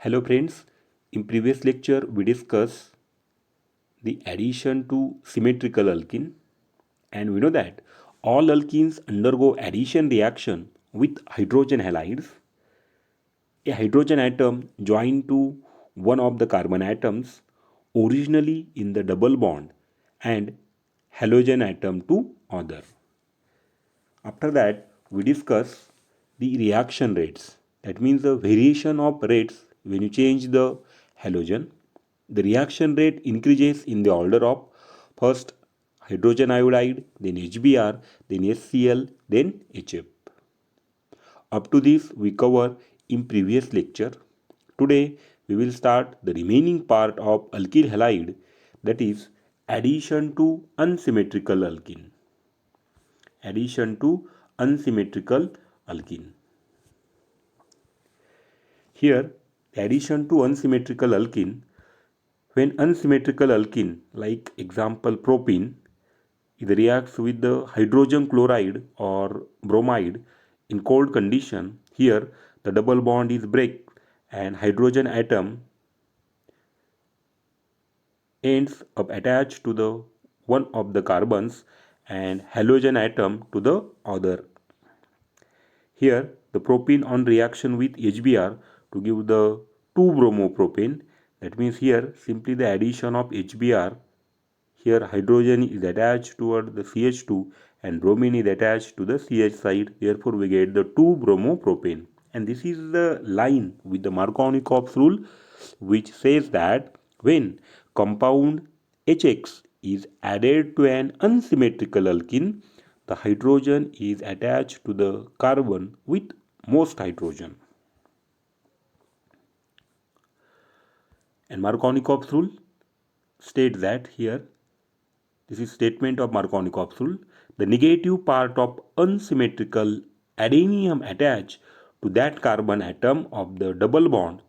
Hello friends, in previous lecture we discussed the addition to symmetrical alkene, and we know that all alkenes undergo addition reaction with hydrogen halides. A hydrogen atom joined to one of the carbon atoms originally in the double bond and halogen atom to other. After that, we discuss the reaction rates. That means the variation of rates when you change the halogen. The reaction rate increases in the order of first hydrogen iodide, then HBr, then HCl, then HF. Up to this we cover in previous lecture. Today we will start the remaining part of alkyl halide, that is addition to unsymmetrical alkene. Addition to unsymmetrical alkene. Here, addition to unsymmetrical alkene, when unsymmetrical alkene, like example propene, it reacts with the hydrogen chloride or bromide in cold condition, here the double bond is break and hydrogen atom ends up attached to the one of the carbons and halogen atom to the other. Here the propene on reaction with HBr to give the 2-bromopropane. That means here simply the addition of HBr. Here hydrogen is attached toward the CH2 and bromine is attached to the CH side. Therefore we get the 2-bromopropane. And this is the line with the Markovnikov's rule, which says that when compound HX is added to an unsymmetrical alkene, the hydrogen is attached to the carbon with most hydrogen. And Markovnikov's rule states that here, this is statement of Markovnikov's rule, the negative part of unsymmetrical adenine attached to that carbon atom of the double bond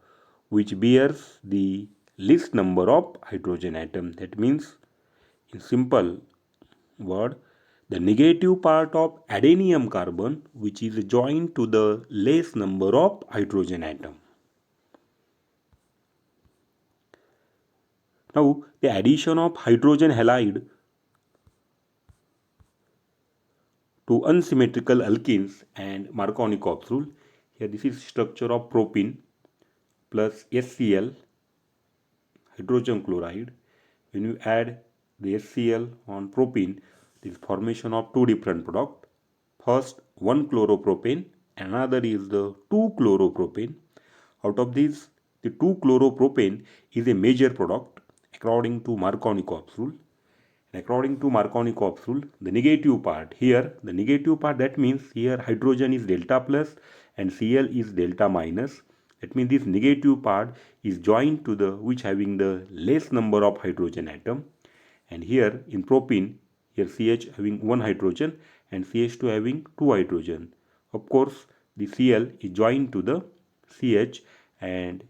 which bears the least number of hydrogen atom. That means in simple word, the negative part of adenine carbon which is joined to the less number of hydrogen atom. Now the addition of hydrogen halide to unsymmetrical alkenes and Markovnikov's rule. Here this is structure of propene plus HCl, hydrogen chloride. When you add the HCl on propene, this formation of two different products. First 1-chloropropane, another is the 2-chloropropane. Out of these, the 2-chloropropane is a major product according to Markovnikov's rule. And according to Markovnikov's rule, the negative part here, the negative part, that means here hydrogen is delta plus and Cl is delta minus. That means this negative part is joined to the which having the less number of hydrogen atom. And here in propene, here CH having one hydrogen and CH2 having two hydrogen. Of course, the Cl is joined to the CH and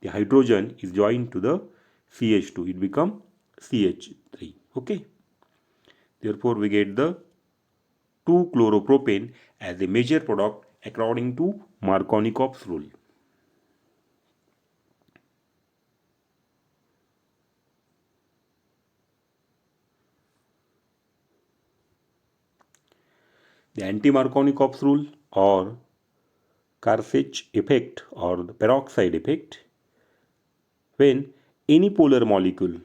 the hydrogen is joined to the CH2. It becomes CH3. Okay. Therefore, we get the 2-chloropropane as a major product according to Markovnikov's rule. The anti-Markovnikov's rule or Karsich effect or the peroxide effect, when any polar molecule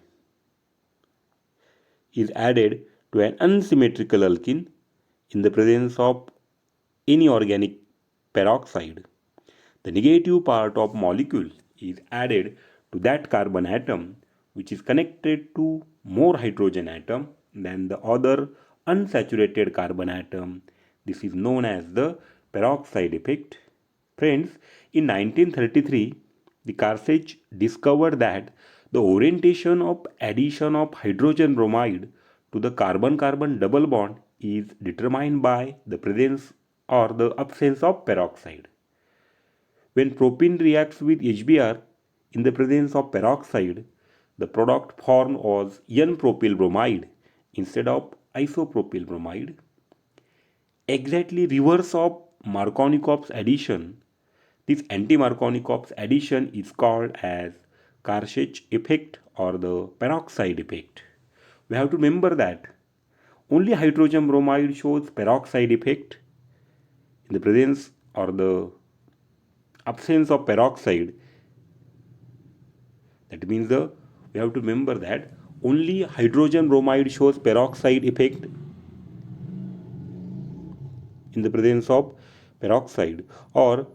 is added to an unsymmetrical alkene in the presence of any organic peroxide, the negative part of molecule is added to that carbon atom which is connected to more hydrogen atom than the other unsaturated carbon atom. This is known as the peroxide effect. Friends, in 1933, the Karsich discovered that the orientation of addition of hydrogen bromide to the carbon-carbon double bond is determined by the presence or the absence of peroxide. When propene reacts with HBr in the presence of peroxide, the product formed was N-propyl bromide instead of isopropyl bromide. Exactly reverse of Markovnikov's addition, This anti-Markovnikov addition is called as Karshich effect or the peroxide effect. We have to remember that only hydrogen bromide shows peroxide effect. In the presence or the absence of peroxide, that means we have to remember that only hydrogen bromide shows peroxide effect in the presence of peroxide, or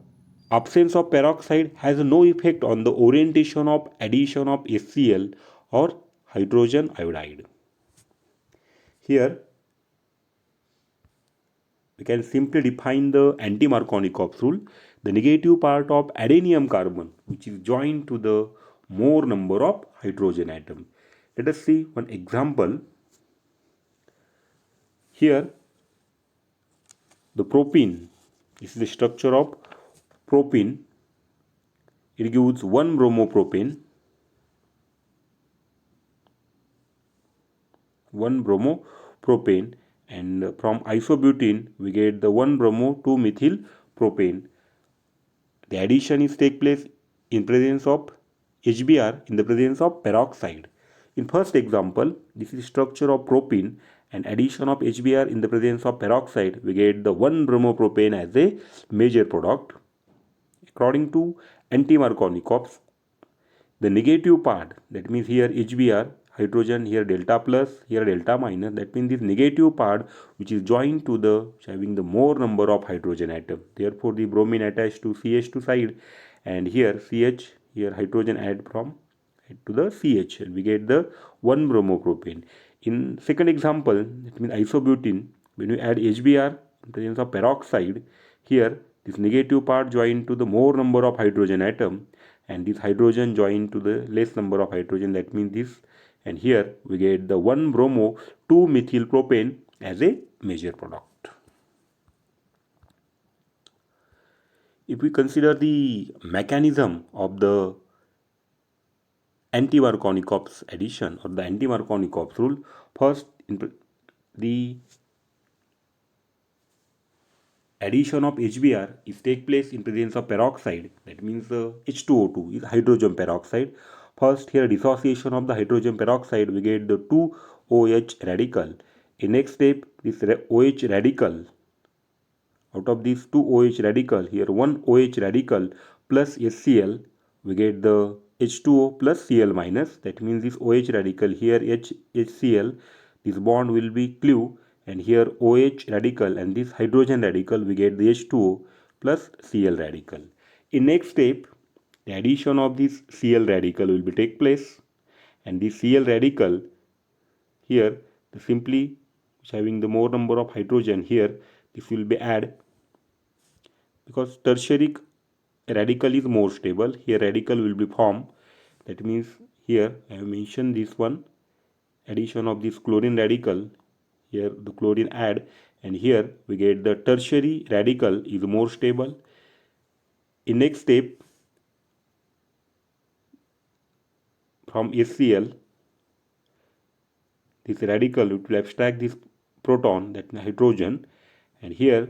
absence of peroxide has no effect on the orientation of addition of HCl or hydrogen iodide. Here we can simply define the anti-Markovnikov rule. The negative part of adenium carbon which is joined to the more number of hydrogen atom. Let us see one example. Here the propene, this is the structure of propene. It gives 1 bromopropane, 1 bromopropane, and from isobutene we get the 1 bromo 2 methyl propane. The addition is take place in presence of HBr in the presence of peroxide. In first example, this is structure of propene and addition of HBr in the presence of peroxide, we get the 1 bromopropane as a major product. According to anti-Markovnikov's, the negative part, that means here HBr, hydrogen, here delta plus, here delta minus, that means this negative part which is joined to the having the more number of hydrogen atom. Therefore the bromine attached to CH2 side, and here CH, here hydrogen add from to the CH, and we get the 1 bromopropane. In second example, that means isobutene, when you add HBr in presence of peroxide, here this negative part joined to the more number of hydrogen atom, and this hydrogen joined to the less number of hydrogen, that means this, and here we get the 1 bromo 2 methyl propane as a major product. If we consider the mechanism of the anti-Markovnikov's addition or the anti-Markovnikov rule, first the addition of HBr is take place in presence of peroxide, that means H2O2 is hydrogen peroxide. First here dissociation of the hydrogen peroxide, we get the 2 OH radical. In next step, this OH radical, out of these 2 OH radical, here 1 OH radical plus HCl, we get the H2O plus Cl minus, that means this OH radical, here HCl, this bond will be cleave, and here OH radical and this hydrogen radical, we get the H2O plus Cl radical. In next step, the addition of this Cl radical will be take place, and this Cl radical here simply having the more number of hydrogen, here this will be add, because tertiary radical is more stable, here radical will be formed, that means here I have mentioned this one, addition of this chlorine radical, here the chlorine add, and here we get the tertiary radical is more stable. In next step, from HCl, this radical will abstract this proton, that hydrogen, and here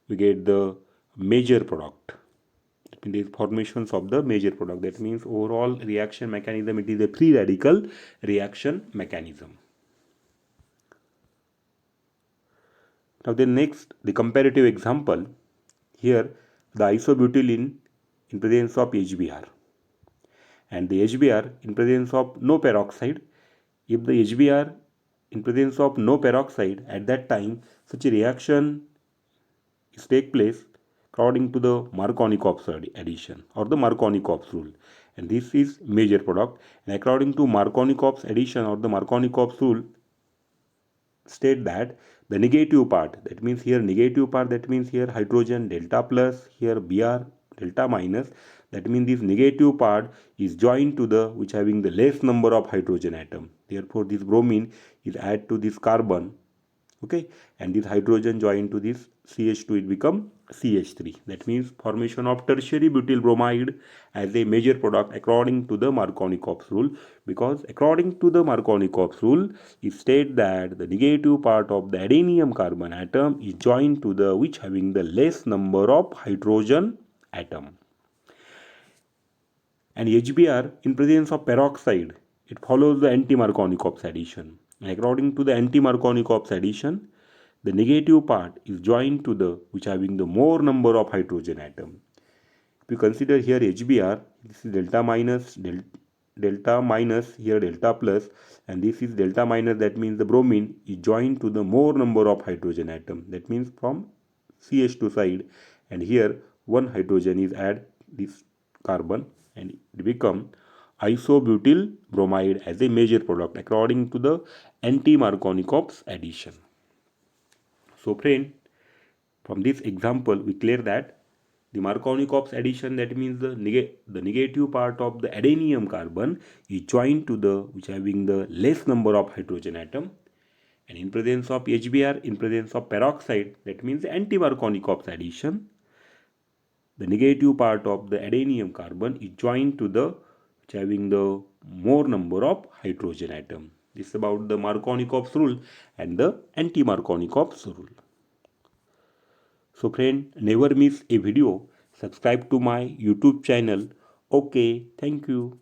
we get the major product. That means formations of the major product. That means overall reaction mechanism, it is a free radical reaction mechanism. Now the next, the comparative example, here the isobutylene in presence of HBr and the HBr in presence of no peroxide. If the HBr in presence of no peroxide, at that time such a reaction is take place according to the Markovnikov's addition or the Markovnikov's rule, and this is major product, and according to Markovnikov's addition or the Markovnikov's rule state that the negative part, that means here negative part, that means here hydrogen delta plus, here Br delta minus, that means this negative part is joined to the which having the less number of hydrogen atom, therefore this bromine is add to this carbon, okay, and this hydrogen joined to this CH2, it become CH3. That means formation of tertiary butyl bromide as a major product according to the Markovnikov rule, because according to the Markovnikov rule it states that the negative part of the adenium carbon atom is joined to the which having the less number of hydrogen atom. And HBr in presence of peroxide, it follows the anti-Markovnikov's addition. And according to the anti-Markovnikov's addition, the negative part is joined to the which having the more number of hydrogen atom. If you consider here HBr, this is delta minus, delta minus, here delta plus, and this is delta minus, that means the bromine is joined to the more number of hydrogen atom. That means from CH2 side, and here one hydrogen is add this carbon and it become isobutyl bromide as a major product according to the anti-Markovnikov's addition. So friend, from this example we clear that the Markovnikov's addition, that means the negative part of the adenium carbon is joined to the which having the less number of hydrogen atom, and in presence of HBr, in presence of peroxide, that means the anti-Markovnikov's addition, the negative part of the adenium carbon is joined to the which having the more number of hydrogen atom. This is about the Markovnikov's rule and the anti-Markovnikov's rule. So friend, never miss a video. Subscribe to my YouTube channel. Okay, thank you.